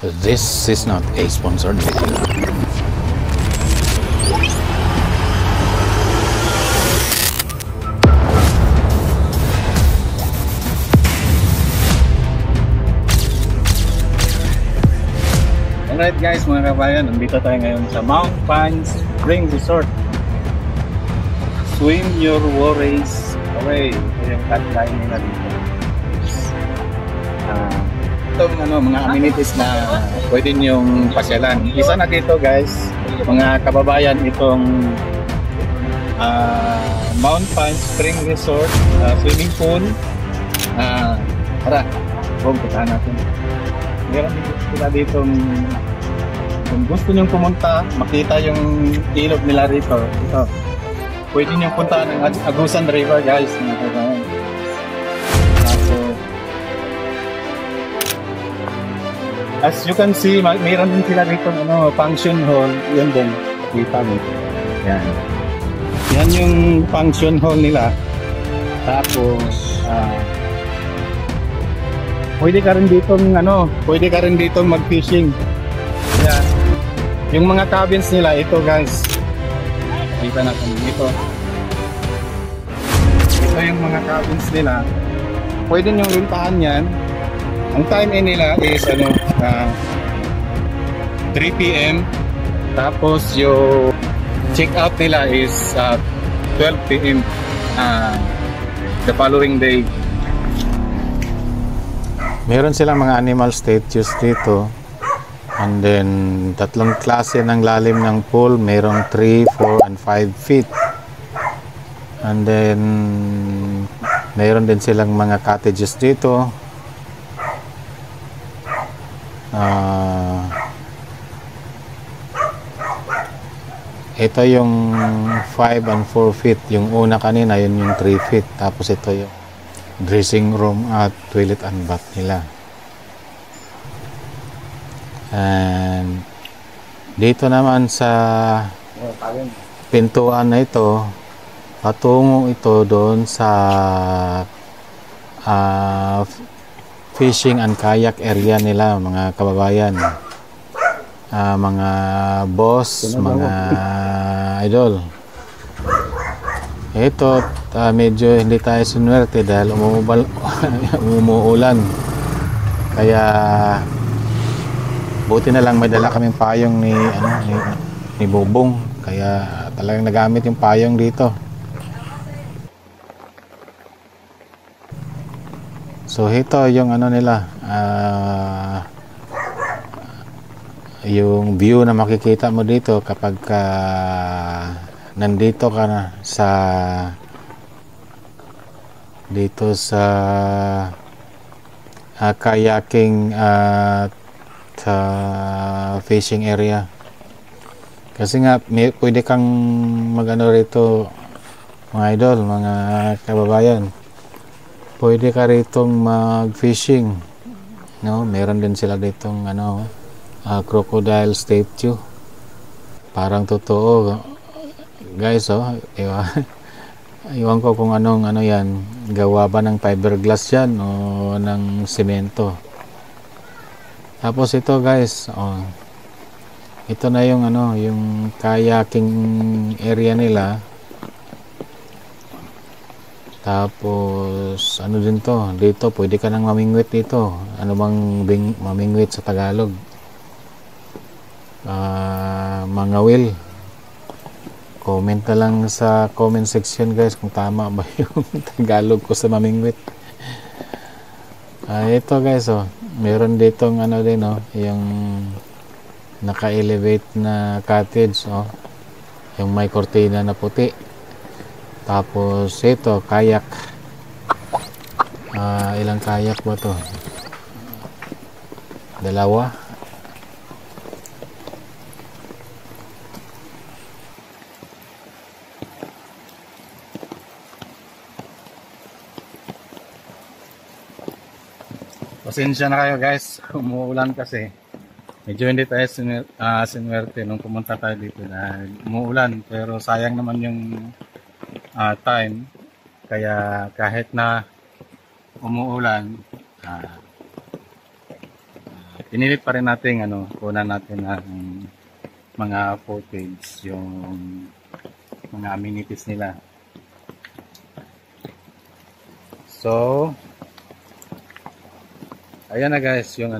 This is not a sponsored video. Alright guys, mga kabayan, nandito tayo ngayon sa Mount Pine Spring Resort. Swim your worries away. Ito yung tagline nila dito. Itong mga amenities na pwede niyong pasyalan. Isa na dito guys, mga kababayan, itong Mount Pine Spring Resort swimming pool. Tara, puntahan natin. Meron sila dito, kung gusto niyong pumunta, makita yung ilog nila rito. Ito, pwede niyong puntahan ng Agusan River guys. As you can see, mayroon din sila dito function hall. Yan din, kita mo. Yan. Yan yung function hall nila. Tapos pwede ka rin ditong mag-fishing. Yan. Yung mga cabins nila, ito guys. Kita natin dito. Ito yung mga cabins nila. Pwede nyo rintahan yan. Ang time in nila is 3 PM. Tapos yung check out nila is 12 PM the following day. Meron silang mga animal statues dito. And then, 3 klase ng lalim ng pool. Merong 3, 4, and 5 feet. And then, meron din silang mga cottages dito. Ito yung 5 and 4 feet. Yung una kanina, yun yung 3 feet. Tapos ito yung dressing room at toilet and bath nila. And dito naman sa pintuan na ito, patungo ito doon sa fishing and kayak area nila, mga kababayan, mga boss, mga idol. Ito, medyo hindi tayo sinuwerte dahil umuulan. Kaya buti na lang may dala kaming payong ni Bobong. Kaya talagang nagamit yung payong dito. So ito yung nila, yung view na makikita mo dito kapag nandito ka na dito sa kayaking at fishing area. Kasi nga pwede kang rito, mga idol, mga kababayan. Pwede ka ritong mag-fishing, no? Meron din sila ditong crocodile statue. Parang totoo, guys, iwan ko kung anong yan, gawa ba ng fiberglass yan o ng semento. Tapos ito guys, ito na yung yung kayaking area nila. Tapos din to, dito pwede ka nang mamingwit dito. Ano bang mamingwit sa Tagalog? Mangawil. Comment na lang sa comment section guys kung tama ba yung Tagalog ko sa mamingwit. Ito guys, meron ditong din, yung naka-elevate na cottage, yung may kortina na puti. Tapos ito, kayak. Ilang kayak ba to? 2. Pasensya na kayo guys, umuulan kasi. Medyo hindi tayo sinuwerte nung pumunta tayo dito dahil umuulan. Pero sayang naman yung time. Kaya kahit na umuulan, pinilit pa rin natin kunan natin ng mga footage, yung mga amenities nila. So, ayan na guys, yung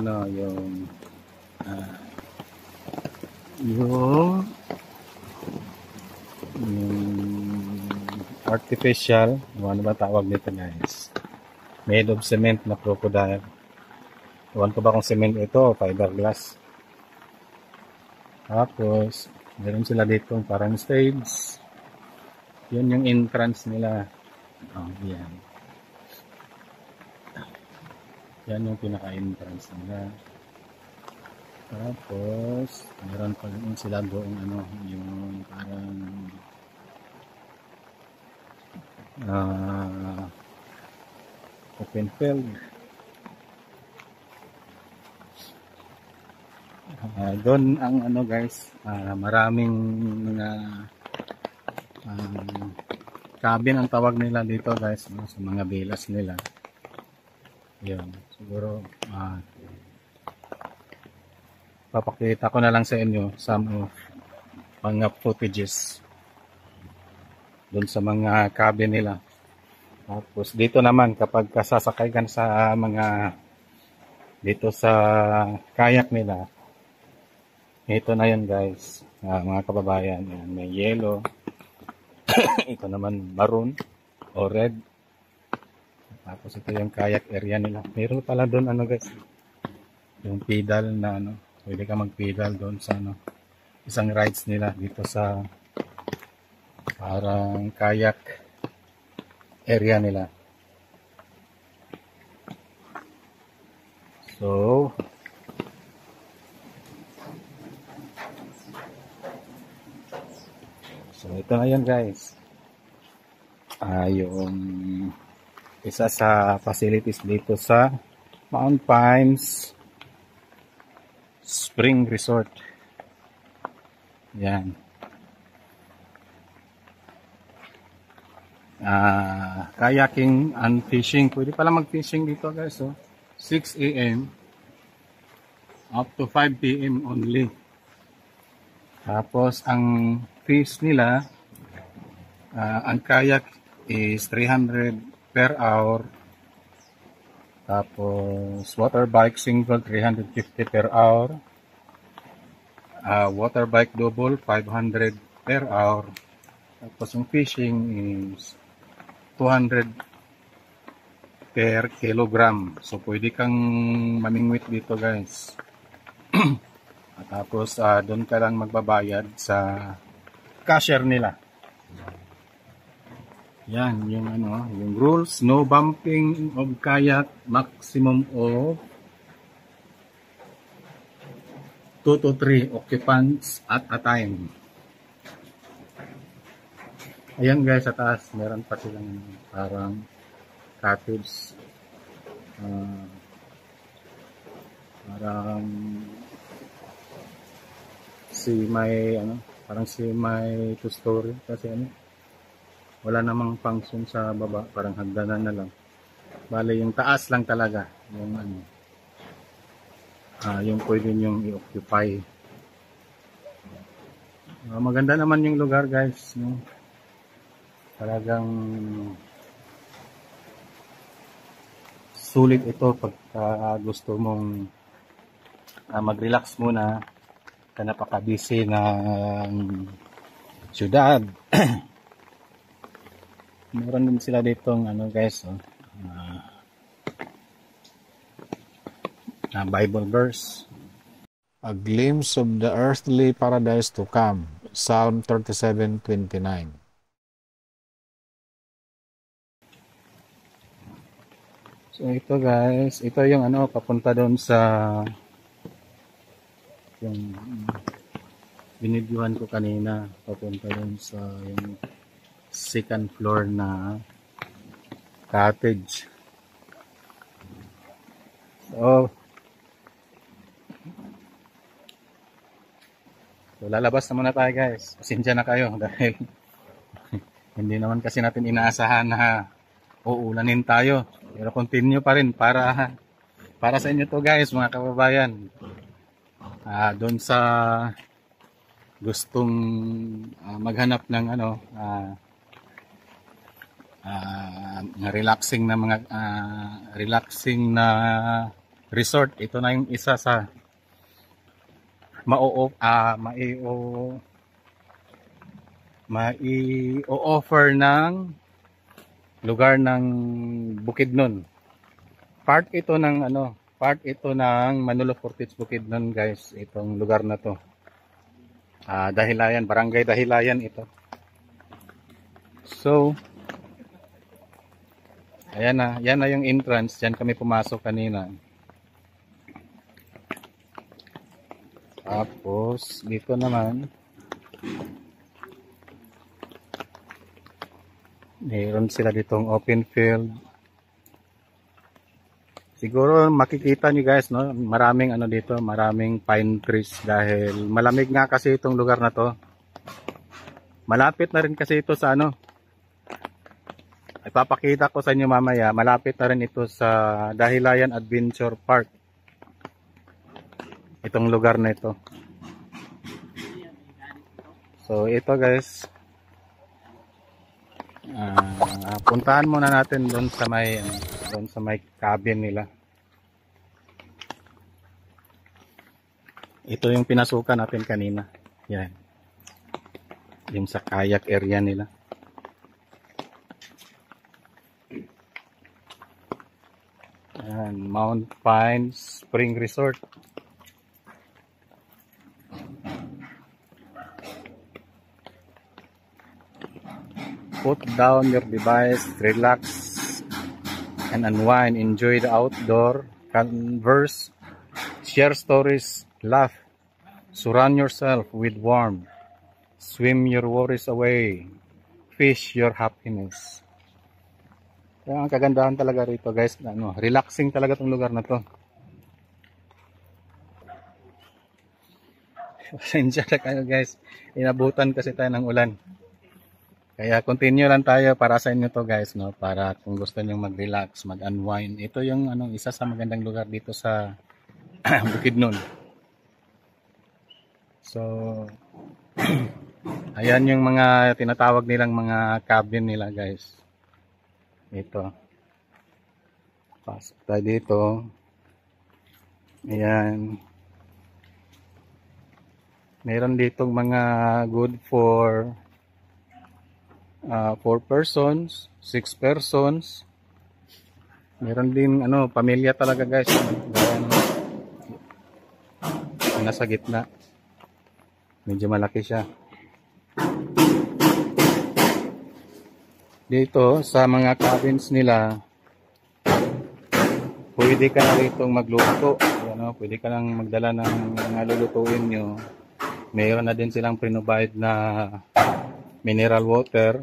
artificial, ano ba tawag nito guys? Made of cement na crocodile. Iwan ko ba kung cement ito o fiberglass. Tapos, meron sila dito parang stage. Yun yung entrance nila. Oh, yan. Yan yung pinaka-entrance nila. Tapos, meron pa rin sila doon yung parang open field. Doon ang guys, maraming mga cabin ang tawag nila dito guys, sa mga villas nila. Yun, siguro papakita ko na lang sa inyo some of mga footages doon sa mga cabin nila. Tapos dito naman kapag sasakay ka sa dito sa kayak nila, ito na yun guys, mga kababayan. Yan, may yellow. Ito naman maroon o red. Tapos ito yung kayak area nila. Meron pala doon guys, yung pedal na pwede ka mag-pedal doon sa isang rides nila dito sa parang kayak area nila. So ito na yun guys. Yung isa sa facilities dito sa Mount Pines Spring Resort. Yan. Kayaking and fishing. Pwede pala mag-fishing dito guys. 6 AM up to 5 PM only. Tapos ang fees nila, ang kayak is 300 per hour. Tapos water bike single 350 per hour. Water bike double 500 per hour. Tapos yung fishing is 200 per kilogram. So pwede kang mamingwit dito guys. Tapos doon ka lang magbabayad sa cashier nila. Yan yung yung rules, no bumping of kayak, maximum of 2 to 3 occupants at a time. Ayan guys, sa taas meron pa silang parang cottage, parang parang may two-story kasi wala namang function sa baba, parang hagdanan na lang. Bale yung taas lang talaga yung yung pwede nyong i-occupy. Maganda naman yung lugar guys, talagang sulit ito pagka gusto mong mag-relax muna sa napaka-busy ng syudad. Meron din sila ditong guys, Bible verse. A glimpse of the earthly paradise to come. Psalm 37:29. So ito guys, ito yung papunta doon sa yung binidyohan ko kanina, papunta doon sa yung second floor na cottage. So lalabas na muna tayo guys. Pasensya na kayo dahil hindi naman kasi natin inaasahan na uulanin tayo. Pero continue pa rin para sa inyo to guys, mga kababayan. Doon sa gustong maghanap ng ano, relaxing na mga relaxing na resort. Ito na yung isa sa mai-offer ng lugar ng Bukidnon. Part ito ng Manolo Fortich Bukidnon, guys, itong lugar na to. Dahilayan, Barangay Dahilayan ito. So, ayan na, yan na yung entrance. Diyan kami pumasok kanina. Tapos, dito naman, mayroon sila ditong open field. Siguro makikita nyo guys, no, maraming ano dito, maraming pine trees dahil malamig nga kasi itong lugar na to. Malapit na rin kasi ito sa ano, ipapakita ko sa inyo mamaya, malapit na rin ito sa Dahilayan Adventure Park. Itong lugar na ito. So ito guys, puntahan muna natin doon sa may cabin nila. Ito yung pinasukan natin kanina. Yan. Yung sa kayak area nila. Yan, Mount Pine Spring Resort. Put down your device, relax and unwind, enjoy the outdoor, converse, share stories, laugh, surround yourself with warmth, swim your worries away, fish your happiness. Kaya ang kagandahan talaga rito guys, relaxing talaga tong lugar na to. Pasensya na kayo guys, inabutan kasi tayo ng ulan. Kaya continue lang tayo para sa inyo to guys, no, para kung gusto niyo mag-relax, mag-unwind. Ito yung isa sa magandang lugar dito sa Bukidnon. So ayan yung mga tinatawag nilang mga cabin nila guys. Ito. Pasok tayo dito. Ayan. Meron ditong mga good for 4 persons, 6 persons. Meron din pamilya talaga guys. Nasa gitna. Medyo malaki siya. Dito sa mga cabins nila, pwede ka na rito magluto. Pwede ka lang magdala ng mga lulutuin nyo. Meron na din silang provide na mineral water.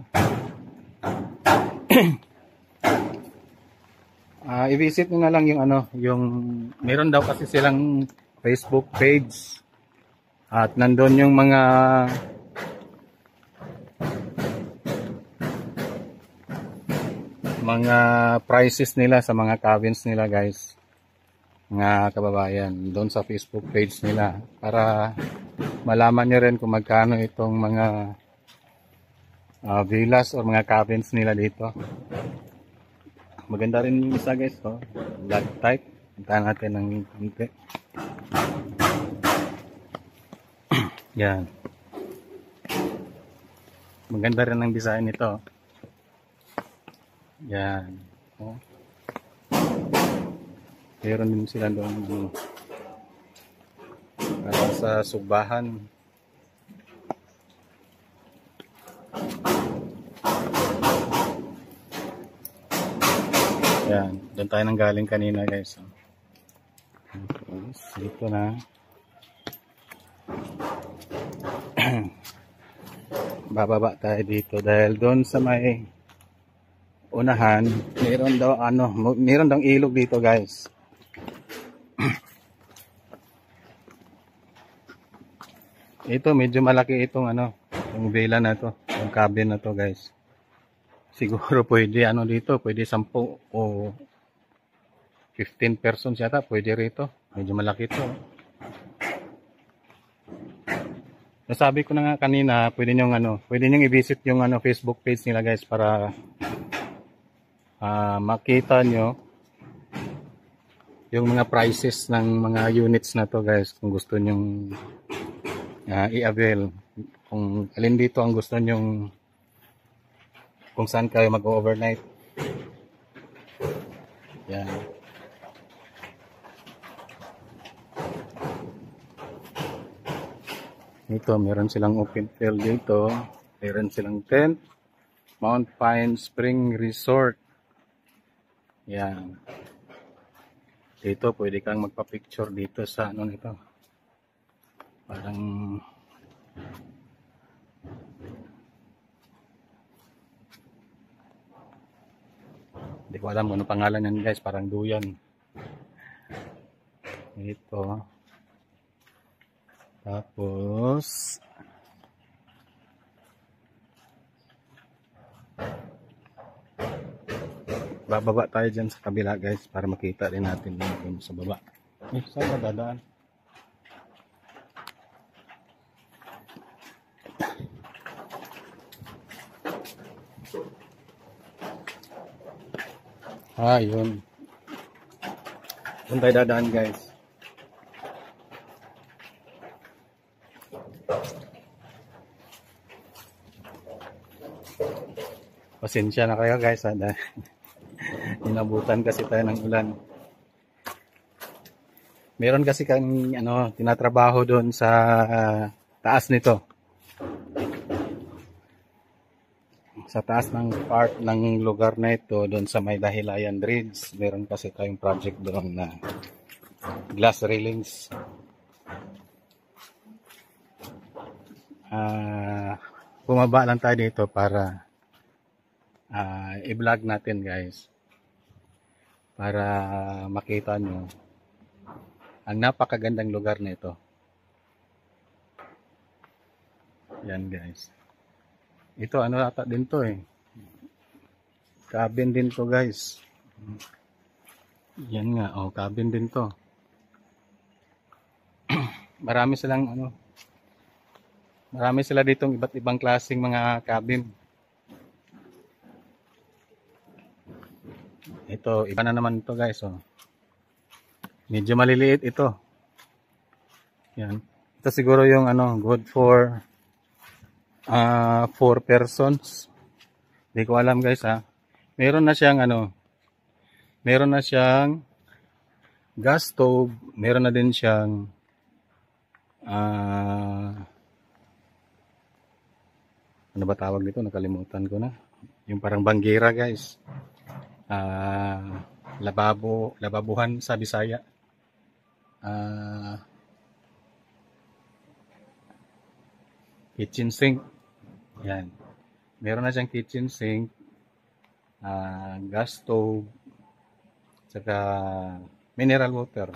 I-visit nyo na lang yung meron daw kasi silang Facebook page. At nandun yung mga prices nila sa mga cabins nila guys. Mga kababayan, doon sa Facebook page nila para malaman nyo rin kung magkano itong mga villas or mga cabins nila dito. Maganda rin yung isa guys, blood type. Puntahan natin ng konti. Yan. Maganda rin ang design nito. Yan. Meron din sila doon para sa subahan. Yan, doon tayo nang galing kanina guys. Dito na. Bababa tayo dito dahil doon sa may unahan, meron daw ilog dito guys. Ito medyo malaki itong yung villa na to, yung cabin na to guys. Siguro pwede dito, pwede 10 o 15 persons yata, pwede rito. Medyo malaki to. Nasabi ko na nga kanina, pwede nyo i-visit yung Facebook page nila guys para makita nyo yung mga prices ng mga units na to guys kung gusto nyo i-avail. Kung alin dito ang gusto nyo, kung saan kayo mag-overnight. Yan. Ito, meron silang open field dito. Meron silang tent. Mount Pine Spring Resort. Yan. Dito, pwede kang magpa-picture dito sa ano nito. Parang hindi ko alam kung ano pangalan yan guys. Parang duyan. Ito. Tapos bababa tayo dyan sa kabila guys para makita rin natin yung sa baba. Saan ba dadaan? Yun. Doon tayo dadaan guys. Pasensya na kayo guys dahil inabutan kasi tayo ng ulan. Meron kasi kang tinatrabaho doon sa taas nito. Sa taas ng part ng lugar na ito, doon sa may Dahilayan Bridge, meron kasi tayong project doon na glass railings. Bumaba lang tayo dito para i-vlog natin guys para makita nyo ang napakagandang lugar nito. Yan guys, ito ata din to cabin din to guys. Yan nga, cabin din to. Marami sila ditong iba't ibang klaseng mga cabin. Ito, iba na naman ito guys. Medyo maliliit ito. Yan. Ito siguro yung good for 4 persons. Hindi ko alam guys Meron na siyang gas stove, meron na din siyang ano ba tawag dito? Nakalimutan ko na. Yung parang banggera guys. Lababuhan sa Bisaya. Kitchen sink. Yan. Meron na siyang kitchen sink, gas stove, saka mineral water.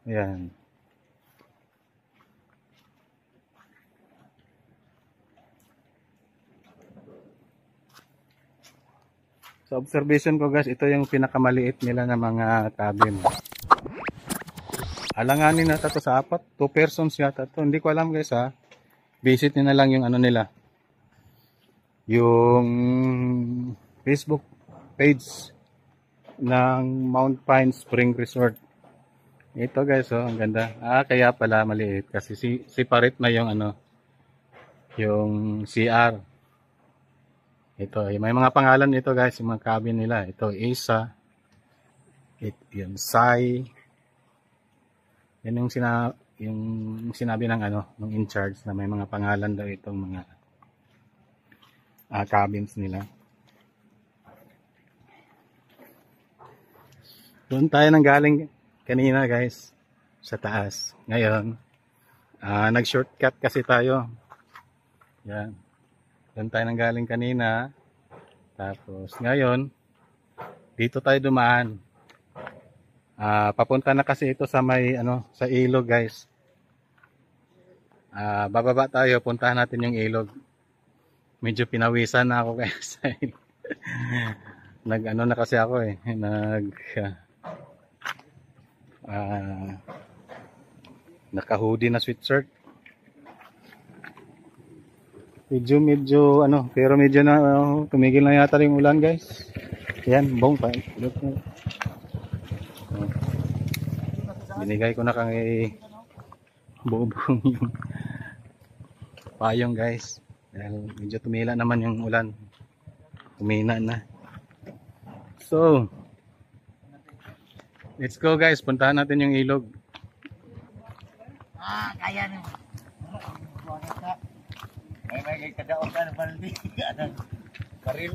Yan. Sa observation ko guys, ito yung pinakamaliit nila na mga cabin. Alanganin na to sa 2 persons yata to. Hindi ko alam guys Visit nyo na lang yung nila. Yung Facebook page ng Mount Pine Spring Resort. Ito guys ang ganda. Kaya pala maliit kasi separate na yung yung CR. Ito, may mga pangalan ito guys, yung mga cabin nila. Ito, Isa. Yung Sai. Yan yung sinabi ng ng in charge na may mga pangalan daw itong mga cabins nila. Doon tayo nang galing kanina guys, sa taas. Ngayon, nag-shortcut kasi tayo. Yan. Doon tayo nang galing kanina. Tapos ngayon, dito tayo dumaan. Papunta na kasi ito sa may sa ilog guys. Bababa tayo, puntahan natin yung ilog. Medyo pinawisan na ako guys. Na kasi ako naka-hoodie na sweatshirt. Medyo ano, pero medyo na tumigil na yata yung ulan, guys. Yan, bong pa. Binigay ko na kay Bubong yung payong, guys. Dahil medyo tumila naman yung ulan. Tumina na. So, let's go, guys. Puntahan natin yung ilog. Kaya nyo. May kadaon ka na baldi. Karil.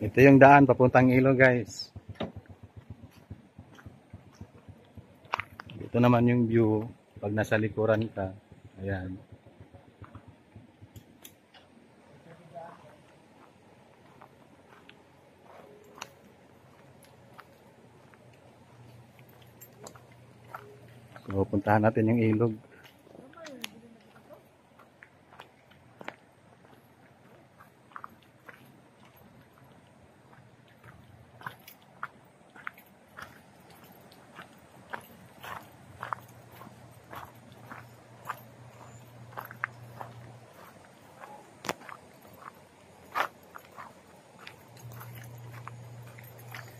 Ito yung daan papuntang ilog, guys. Ito naman yung view pag nasa likuran ka. Ayan. So, puntahan natin yung ilog.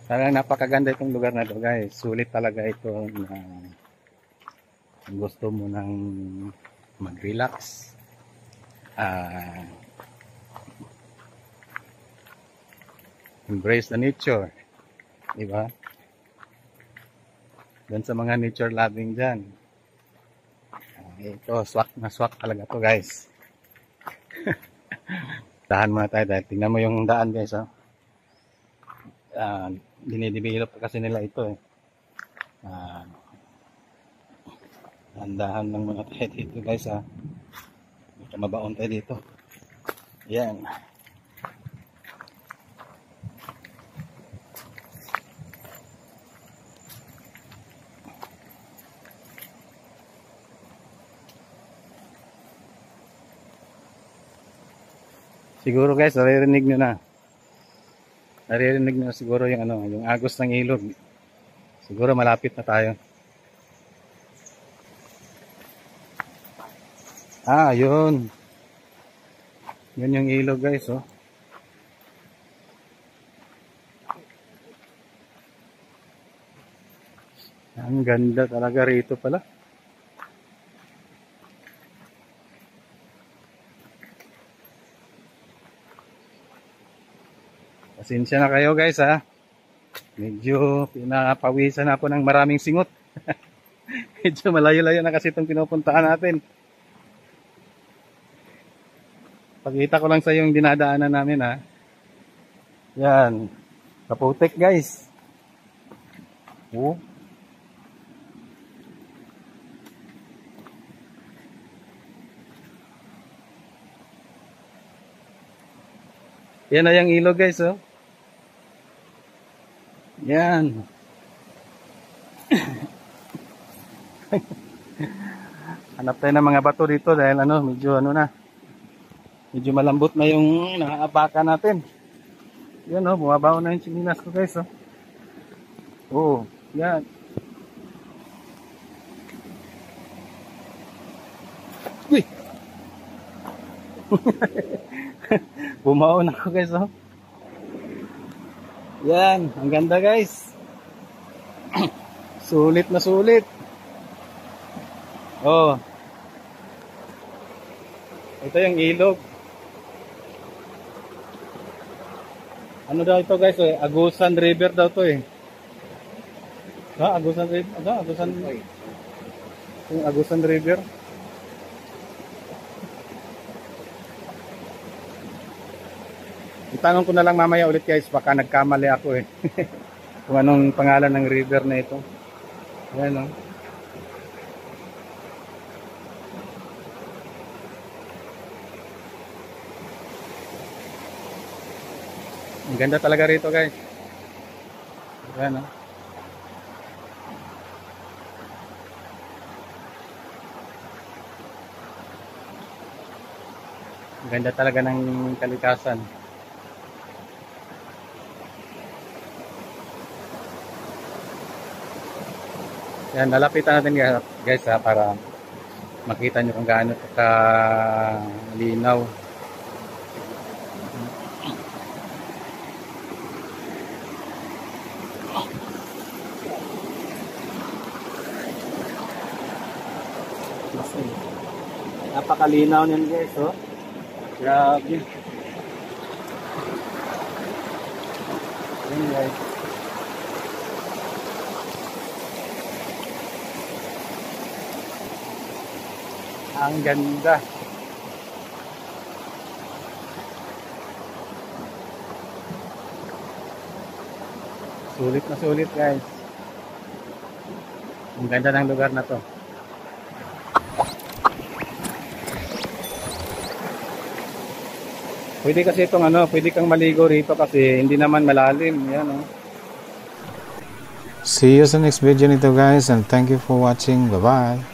Talagang napakaganda itong lugar na ito, guys. Sulit talaga ito na kung gusto mo nang mag-relax. Embrace the nature. Diba? Dan sa mga nature loving dyan. Ito, swak na swak talaga to, guys. Dahan muna tayo dahil tingnan mo yung daan, guys. Oh. Dinidevelop kasi nila ito eh. Handahan lang muna tayo dito, guys, ha. Baka mabaon tayo dito. Yan. Siguro, guys, naririnig nyo na. Naririnig nyo na siguro yung ano, yung agos ng ilog. Siguro malapit na tayo. Yun. Yun yung ilog, guys, oh. Ang ganda talaga rito pala. Pasensya na kayo, guys, ha. Medyo pinapawisan ako ng maraming singot. Medyo malayo-layo na kasi itong pinupuntaan natin. Pakita ko lang sa iyo yung dinadaanan namin, ha. Yan. Kaputik, guys. Oh. Yan na yung ilog, guys, oh. Yan. Hanap tayo ng mga bato dito dahil ano, medyo ano na. Medyo malambot na yung nakaapakan natin. Yan, oh, bumabaw na yung chinilas ko, guys, oh. Oh, yan. Uy! Bumaon ako, guys, oh. Yan, ang ganda, guys. Sulit na sulit. Oh. Ito yung ilog. Ano daw ito, guys, eh? Agusan River daw to, eh. Agusan River. Yung Agusan River. Itanong ko na lang mamaya ulit, guys, baka nagkamali ako, eh. Kung anong pangalan ng river na ito. Ayan, oh. Ang ganda talaga rito, guys. Ayan, oh. Ang ganda talaga ng kalikasan. Yan, lalapitan natin, guys, ha, para makita nyo kung gaano ka linaw. Napakalinaw niyan guys, oh. Grabe. Ayan guys. Ang ganda. Sulit na sulit guys. Ang ganda ng lugar na to. Pwede kasi itong pwede kang maligo rito kasi hindi naman malalim. Yan, oh. See you sa next video nito guys, and thank you for watching. Bye bye.